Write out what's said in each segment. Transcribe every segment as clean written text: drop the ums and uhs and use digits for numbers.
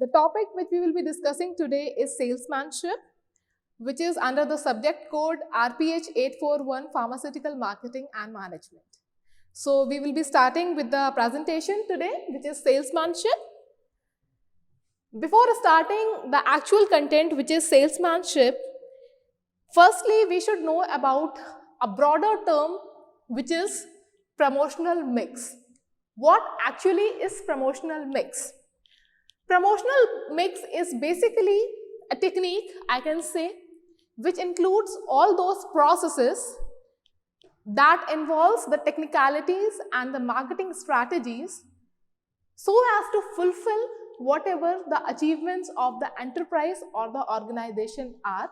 The topic which we will be discussing today is salesmanship, which is under the subject code RPH 841 Pharmaceutical Marketing and Management. So we will be starting with the presentation today, which is salesmanship. Before starting the actual content, which is salesmanship, firstly we should know about a broader term, which is promotional mix. What actually is promotional mix? Promotional mix is basically a technique, I can say, which includes all those processes that involves the technicalities and the marketing strategies so as to fulfill whatever the achievements of the enterprise or the organization are,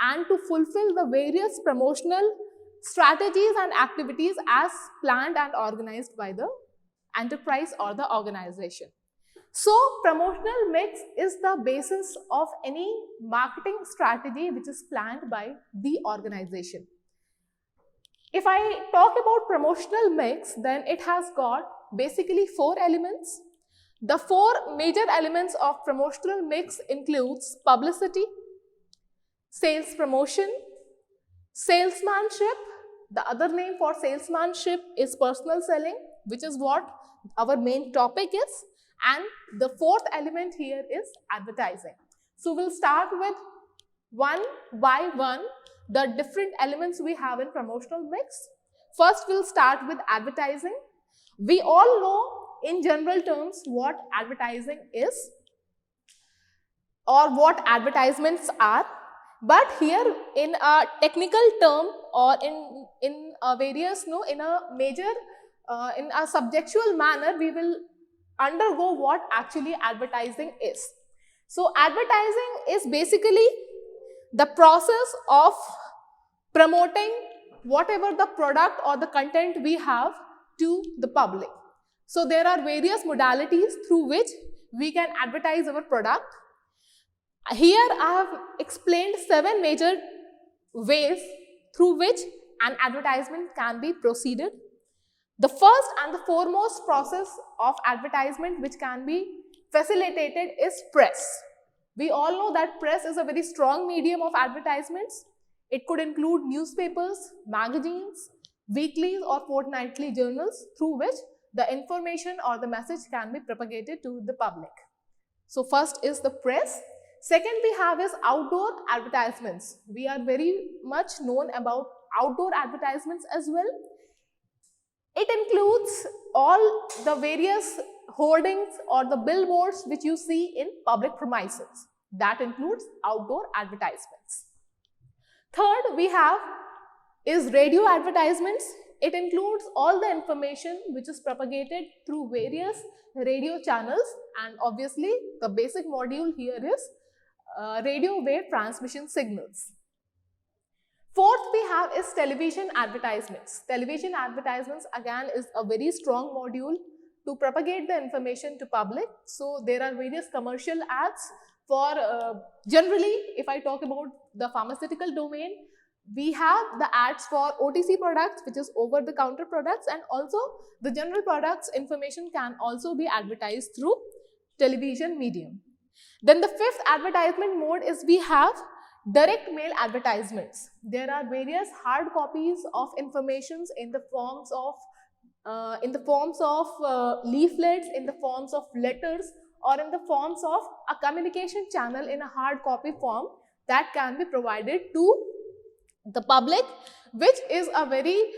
and to fulfill the various promotional strategies and activities as planned and organized by the enterprise or the organization. So promotional mix is the basis of any marketing strategy which is planned by the organization. If I talk about promotional mix, then it has got basically 4 elements. The 4 major elements of promotional mix includes publicity, sales promotion, salesmanship. The other name for salesmanship is personal selling, which is what our main topic is. And the 4th element here is advertising. So we'll start with one by one the different elements we have in promotional mix. First, we'll start with advertising. We all know in general terms what advertising is or what advertisements are. But here in a technical term or in a various, in a major, in a subjectual manner, we will undergo what actually advertising is. So advertising is basically the process of promoting whatever the product or the content we have to the public. So there are various modalities through which we can advertise our product. Here I have explained 7 major ways through which an advertisement can be proceeded. The first and the foremost process of advertisement which can be facilitated is press. We all know that press is a very strong medium of advertisements. It could include newspapers, magazines, weekly or fortnightly journals through which the information or the message can be propagated to the public. So first is the press. Second we have is outdoor advertisements. We are very much known about outdoor advertisements as well. It includes all the various hoardings or the billboards which you see in public premises. That includes outdoor advertisements. Third we have is radio advertisements. It includes all the information which is propagated through various radio channels, and obviously the basic module here is radio wave transmission signals. Fourth we have is television advertisements. Television advertisements again is a very strong module to propagate the information to public. So there are various commercial ads for generally, if I talk about the pharmaceutical domain, we have the ads for OTC products, which is over the counter products, and also the general products information can also be advertised through television medium. Then the 5th advertisement mode is we have direct mail advertisements. There are various hard copies of informations in the forms of leaflets, in the forms of letters, or in the forms of a communication channel in a hard copy form that can be provided to the public, which is a very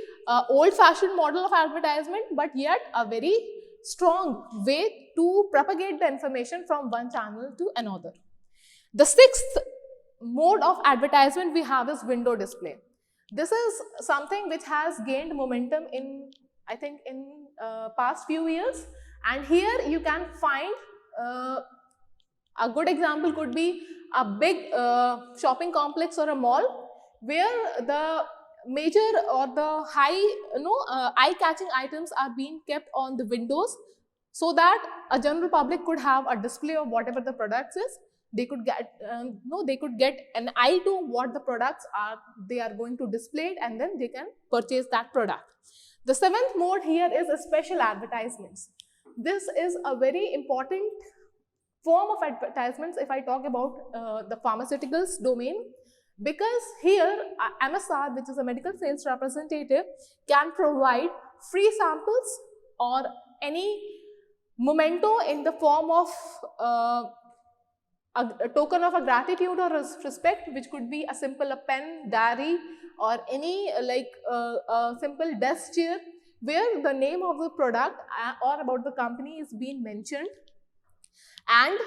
old-fashioned model of advertisement, but yet a very strong way to propagate the information from one channel to another. The 6th mode of advertisement we have is window display. This is something which has gained momentum in, I think, in past few years, and here you can find a good example could be a big shopping complex or a mall where the major or the high eye-catching items are being kept on the windows so that a general public could have a display of whatever the products is. They could get an eye to what the products are they are going to display it, and then they can purchase that product. The 7th mode here is special advertisements. This is a very important form of advertisements if I talk about the pharmaceuticals domain, because here MSR, which is a medical sales representative, can provide free samples or any memento in the form of a token of a gratitude or respect, which could be a simple pen, diary, or any a simple desk chair where the name of the product or about the company is being mentioned, and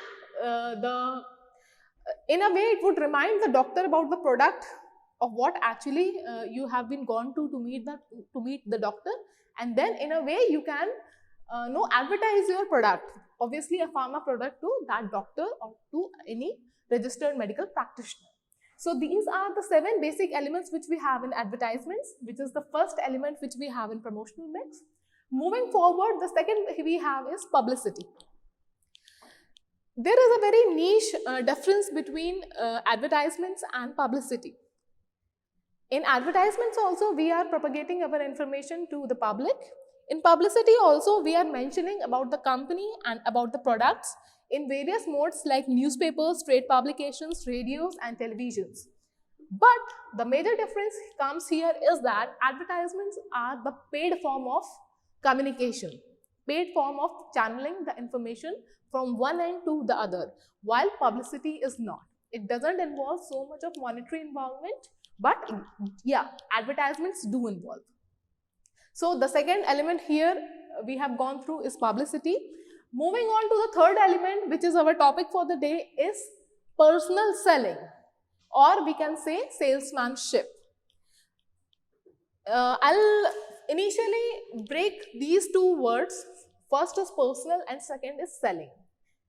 in a way it would remind the doctor about the product of what actually you have been gone to meet the doctor, and then in a way you can advertise your product, obviously a pharma product, to that doctor or to any registered medical practitioner. So these are the 7 basic elements which we have in advertisements, which is the first element which we have in promotional mix. Moving forward, the second we have is publicity. There is a very niche difference between advertisements and publicity. In advertisements also, we are propagating our information to the public. In publicity also, we are mentioning about the company and about the products in various modes like newspapers, trade publications, radios and televisions. But the major difference comes here is that advertisements are the paid form of communication, paid form of channeling the information from one end to the other, while publicity is not. It doesn't involve so much of monetary involvement, but yeah, advertisements do involve. So the second element here we have gone through is publicity. Moving on to the third element, which is our topic for the day, is personal selling, or we can say salesmanship. I'll initially break these two words. First is personal and second is selling.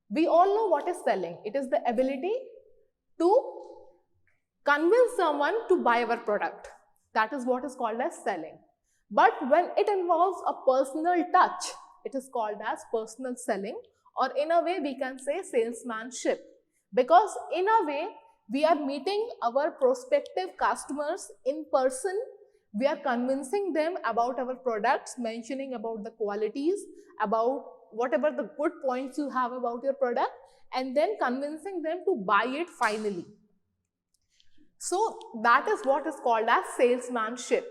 We all know what is selling. It is the ability to convince someone to buy our product. That is what is called as selling. But when it involves a personal touch, it is called as personal selling, or in a way we can say salesmanship, because in a way we are meeting our prospective customers in person. We are convincing them about our products, mentioning about the qualities, about whatever the good points you have about your product, and then convincing them to buy it finally. So that is what is called as salesmanship.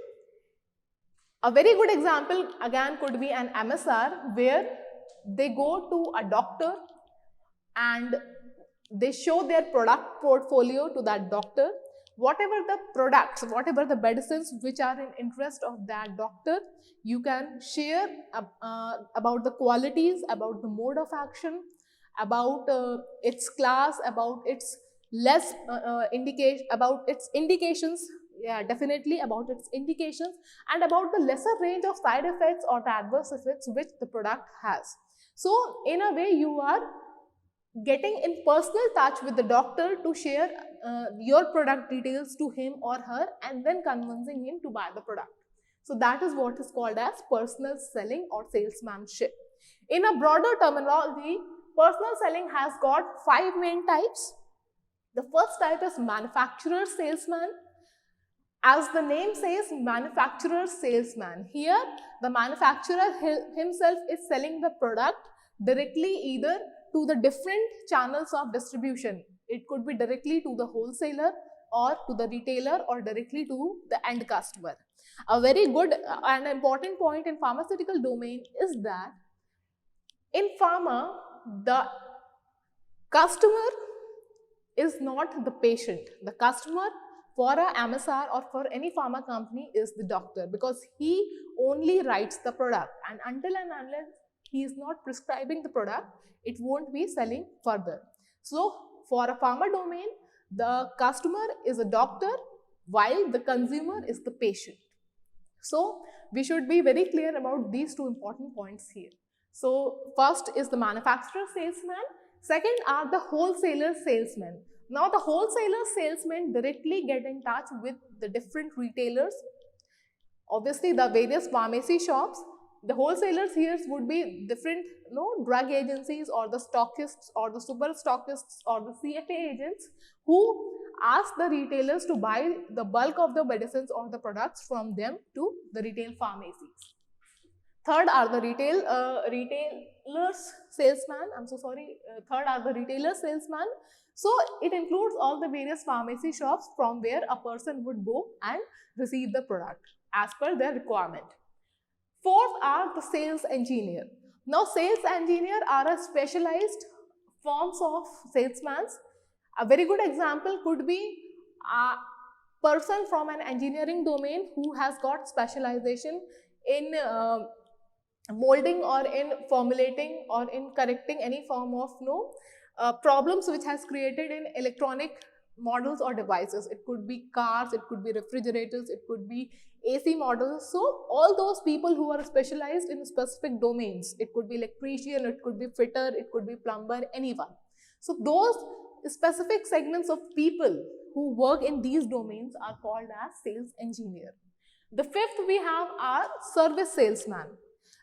A very good example again could be an MSR, where they go to a doctor and they show their product portfolio to that doctor. Whatever the products, whatever the medicines which are in interest of that doctor, you can share about the qualities, about the mode of action, about its class, about its about its indications. Yeah, definitely about its indications, and about the lesser range of side effects or the adverse effects which the product has. So in a way you are getting in personal touch with the doctor to share your product details to him or her, and then convincing him to buy the product. So that is what is called as personal selling or salesmanship. In a broader terminology, personal selling has got 5 main types. The first type is manufacturer salesman. As the name says, manufacturer salesman. Here, the manufacturer himself is selling the product directly either to the different channels of distribution. It could be directly to the wholesaler or to the retailer or directly to the end customer. A very good and important point in pharmaceutical domain is that in pharma, the customer is not the patient. The customer for a MSR or for any pharma company is the doctor, because he only writes the product, and until and unless he is not prescribing the product, it won't be selling further. So for a pharma domain, the customer is a doctor while the consumer is the patient. So we should be very clear about these two important points here. So first is the manufacturer salesman, second are the wholesaler salesmen. Now the wholesaler salesmen directly get in touch with the different retailers, obviously the various pharmacy shops. The wholesalers here would be different drug agencies or the stockists or the super stockists or the CFA agents who ask the retailers to buy the bulk of the medicines or the products from them to the retail pharmacies. Third are the retail salesman, I'm so sorry, third are the retailer salesman. So it includes all the various pharmacy shops from where a person would go and receive the product as per their requirement. Fourth are the sales engineer. Now sales engineer are a specialized forms of salesmen. A very good example could be a person from an engineering domain who has got specialization in molding or in formulating or in correcting any form of problems which has created in electronic models or devices. It could be cars, it could be refrigerators, it could be AC models. So all those people who are specialized in specific domains, it could be electrician, it could be fitter, it could be plumber, anyone. So those specific segments of people who work in these domains are called as sales engineer. The fifth we have are service salesman.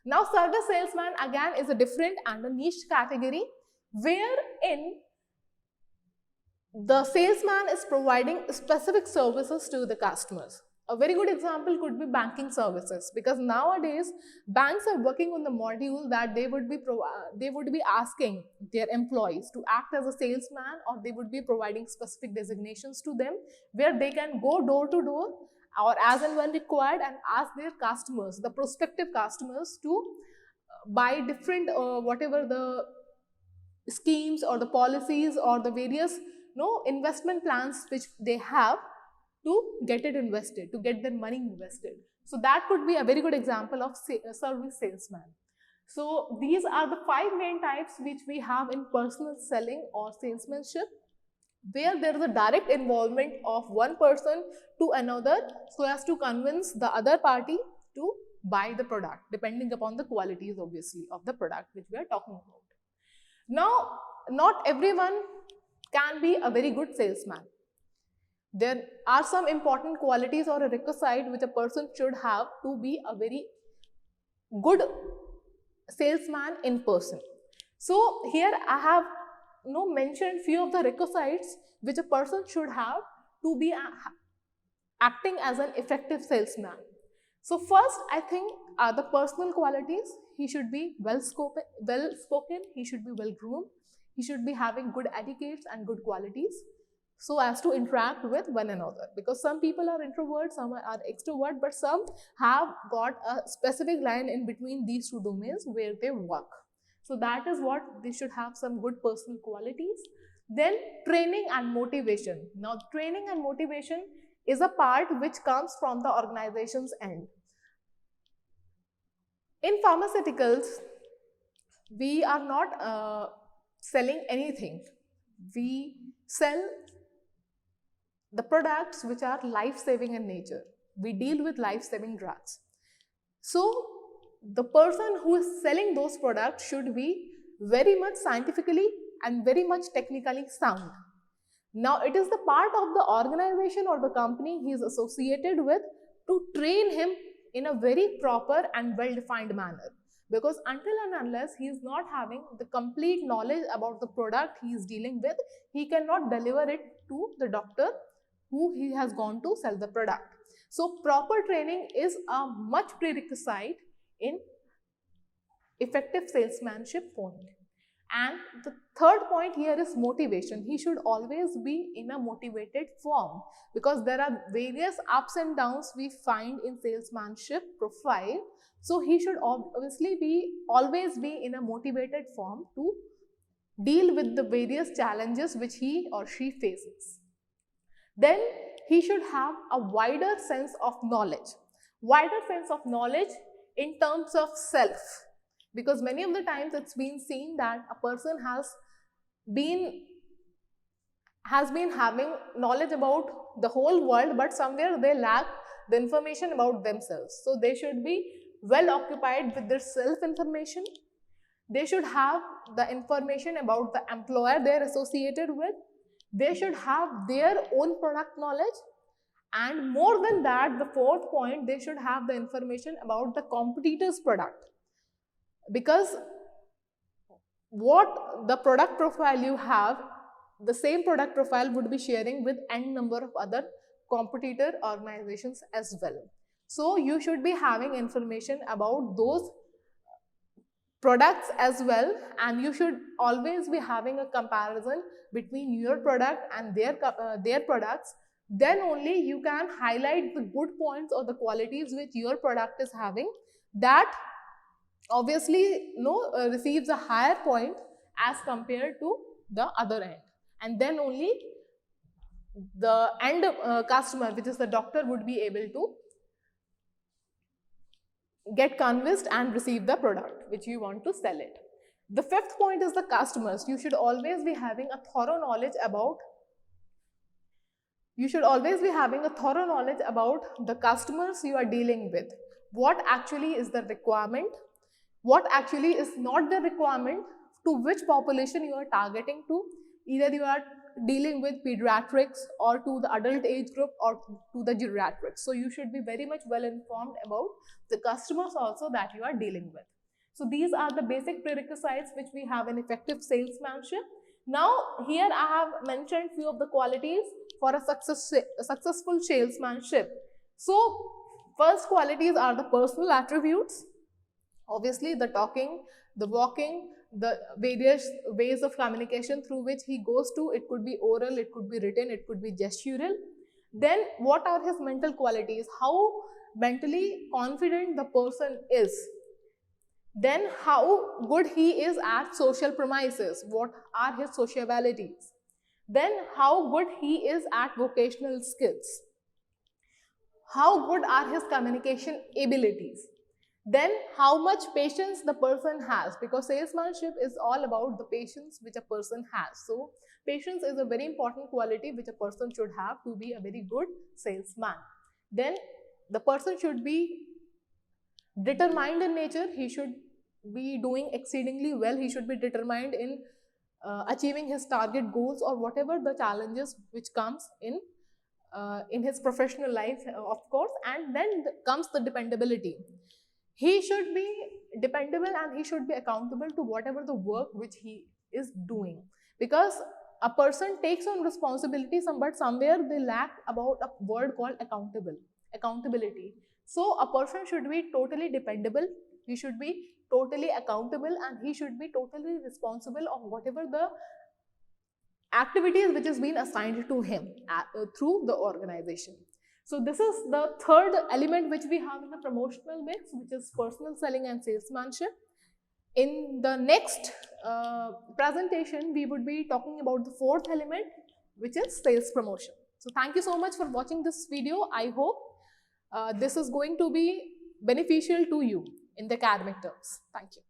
Now service salesman again is a different and a niche category wherein the salesman is providing specific services to the customers. A very good example could be banking services, because nowadays banks are working on the module that they would be asking their employees to act as a salesman, or they would be providing specific designations to them where they can go door to door or as and when required and ask their customers, the prospective customers, to buy different whatever the schemes or the policies or the various investment plans which they have, to get it invested, to get their money invested. So that could be a very good example of service salesman. So these are the 5 main types which we have in personal selling or salesmanship, where there is a direct involvement of one person to another so as to convince the other party to buy the product, depending upon the qualities obviously of the product which we are talking about. Now, not everyone can be a very good salesman. There are some important qualities or a requisite which a person should have to be a very good salesman in person. So here I have mentioned few of the requisites which a person should have to be acting as an effective salesman. So first, I think the personal qualities. He should be well spoken, he should be well groomed, he should be having good etiquettes and good qualities so as to interact with one another, because some people are introverts, some are extrovert, but some have got a specific line in between these two domains where they work. So that is what they should have, some good personal qualities. Then training and motivation. Now training and motivation is a part which comes from the organization's end. In pharmaceuticals, we are not selling anything. We sell the products which are life-saving in nature. We deal with life-saving drugs. So the person who is selling those products should be very much scientifically and very much technically sound. Now it is the part of the organization or the company he is associated with to train him in a very proper and well-defined manner. Because until and unless he is not having the complete knowledge about the product he is dealing with, he cannot deliver it to the doctor who he has gone to sell the product. So proper training is a much prerequisite in effective salesmanship point. And the third point here is motivation. He should always be in a motivated form, because there are various ups and downs we find in salesmanship profile. So he should obviously always be in a motivated form to deal with the various challenges which he or she faces. Then he should have a wider sense of knowledge. Wider sense of knowledge in terms of self. Because many of the times it's been seen that a person has been having knowledge about the whole world, but somewhere they lack the information about themselves. So they should be well occupied with their self-information. They should have the information about the employer they are associated with. They should have their own product knowledge. And more than that, the fourth point, they should have the information about the competitor's product. Because what the product profile you have, the same product profile would be sharing with n number of other competitor organizations as well. So you should be having information about those products as well, and you should always be having a comparison between your product and their products. Then only you can highlight the good points or the qualities which your product is having, that obviously receives a higher point as compared to the other end, and then only the end customer, which is the doctor, would be able to get convinced and receive the product which you want to sell it. The fifth point is the customers. You should always be having a thorough knowledge about the customers you are dealing with. What actually is the requirement, what actually is not the requirement, to which population you are targeting to. Either you are dealing with pediatrics or to the adult age group or to the geriatrics. So you should be very much well informed about the customers also that you are dealing with. So these are the basic prerequisites which we have in effective salesmanship. Now here I have mentioned few of the qualities for a successful salesmanship. So first qualities are the personal attributes. Obviously the talking, the walking, the various ways of communication through which he goes to. It could be oral, it could be written, it could be gestural. Then what are his mental qualities? How mentally confident the person is. Then how good he is at social premises. What are his sociabilities? Then how good he is at vocational skills. How good are his communication abilities. Then how much patience the person has, because salesmanship is all about the patience which a person has. So patience is a very important quality which a person should have to be a very good salesman. Then the person should be determined in nature. He should be doing exceedingly well. He should be determined in achieving his target goals or whatever the challenges which comes in his professional life, of course. And then comes the dependability. He should be dependable and he should be accountable to whatever the work which he is doing, because a person takes on responsibility, but somewhere they lack about a word called accountability. So a person should be totally dependable, he should be totally accountable, and he should be totally responsible of whatever the activities which has been assigned to him through the organization. So this is the third element which we have in the promotional mix, which is personal selling and salesmanship. In the next presentation, we would be talking about the fourth element, which is sales promotion. So thank you so much for watching this video. I hope this is going to be beneficial to you in the academic terms. Thank you.